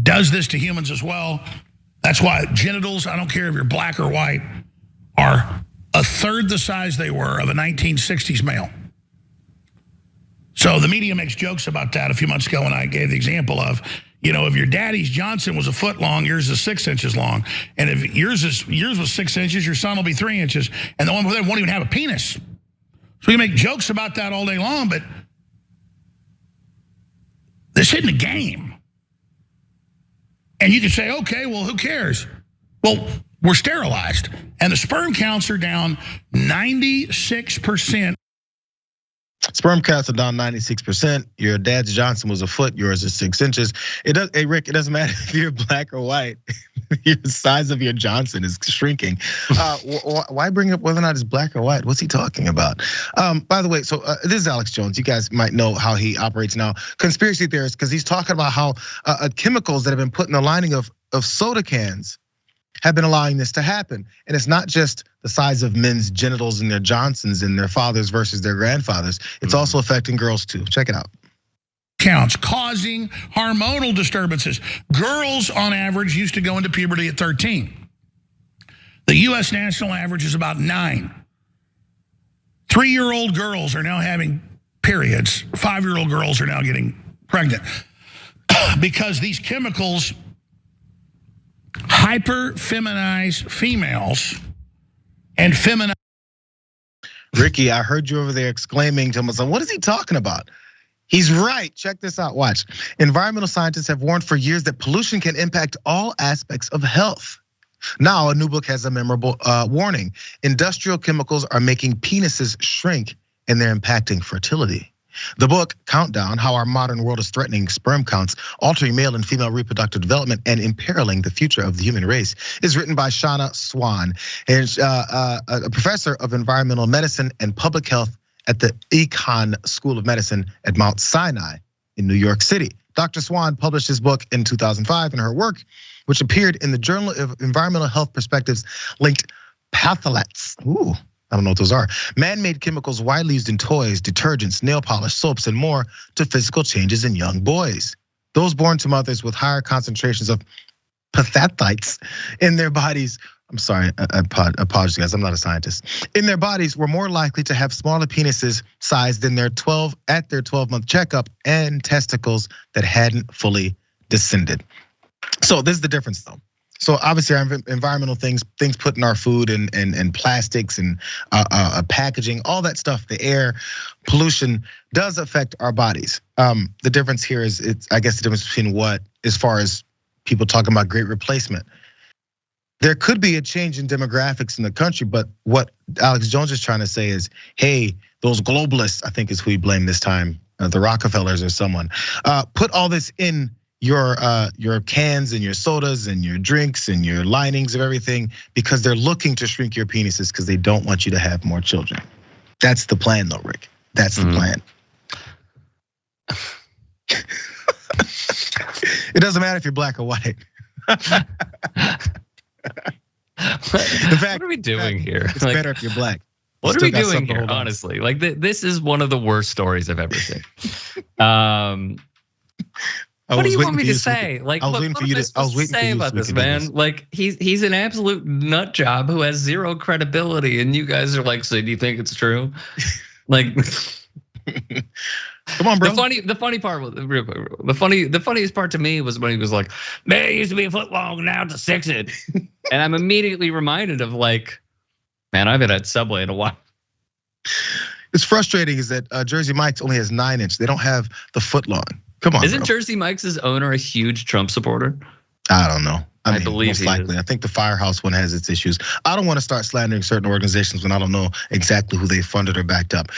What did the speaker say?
does this to humans as well. That's why genitals, I don't care if you're black or white, are a third the size they were of a 1960s male. So the media makes jokes about that a few months ago when I gave the example of, if your daddy's Johnson was a foot long, yours is 6 inches long. And if yours was 6 inches, your son will be 3 inches. And the one with them won't even have a penis. So we can make jokes about that all day long, but this isn't a game. And you can say, okay, well, who cares? Well, we're sterilized. And the sperm counts are down 96%. Sperm counts are down 96%. Your dad's Johnson was a foot, yours is 6 inches. Hey, Rick, it doesn't matter if you're black or white. The size of your Johnson is shrinking. Why bring up whether or not it's black or white? What's he talking about? By the way, so this is Alex Jones. You guys might know how he operates now. Conspiracy theorist, because he's talking about how chemicals that have been put in the lining of soda cans have been allowing this to happen. And it's not just the size of men's genitals and their Johnsons and their fathers versus their grandfathers. It's also affecting girls too. Check it out. Counts causing hormonal disturbances. Girls on average used to go into puberty at 13. The US national average is about 9. 3-year-old girls are now having periods. 5-year-old girls are now getting pregnant because these chemicals hyper-feminize females and feminize. Ricky, I heard you over there exclaiming to myself, what is he talking about? He's right. Check this out. Watch. Environmental scientists have warned for years that pollution can impact all aspects of health. Now, a new book has a memorable warning. Industrial chemicals are making penises shrink and they're impacting fertility. The book, Countdown, How Our Modern World is Threatening Sperm Counts, Altering Male and Female Reproductive Development, and Imperiling the Future of the Human Race, is written by Shanna Swan, a professor of environmental medicine and public health at the Icahn School of Medicine at Mount Sinai in New York City. Dr. Swan published his book in 2005, and her work, which appeared in the Journal of Environmental Health Perspectives, linked phthalates. I don't know what those are. Man-made chemicals widely used in toys, detergents, nail polish, soaps, and more to physical changes in young boys. Those born to mothers with higher concentrations of phthalates in their bodies, I'm sorry, I apologize guys, I'm not a scientist. In their bodies were more likely to have smaller penises sized than their 12-month checkup and testicles that hadn't fully descended. So this is the difference though. So obviously our environmental things put in our food and plastics and packaging, all that stuff, the air, pollution does affect our bodies. The difference here is, I guess the difference between what, as far as people talking about great replacement. There could be a change in demographics in the country, but what Alex Jones is trying to say is, hey, those globalists, I think is who we blame this time, the Rockefellers or someone, put all this in your cans and your sodas and your drinks and your linings of everything because they're looking to shrink your penises because they don't want you to have more children. That's the plan though, Rick. That's the plan. It doesn't matter if you're black or white. In fact, what are we doing here? It's better if you're black. What are we doing here, honestly? Like this is one of the worst stories I've ever seen. What do you want me to say? Like, what am I supposed to say about this, man? Like, he's an absolute nut job who has zero credibility, and you guys are like, so do you think it's true? Like, come on, bro. The funny part was real quick. The funniest part to me was when he was like, "Man, it used to be a foot long, now it's a 6 inch," and I'm immediately reminded of like, man, I haven't had Subway in a while. It's frustrating is that Jersey Mike's only has 9 inch. They don't have the foot long. Come on, Isn't bro. Jersey Mike's owner a huge Trump supporter? I don't know. I believe most likely. Is. I think the Firehouse one has its issues. I don't want to start slandering certain organizations when I don't know exactly who they funded or backed up.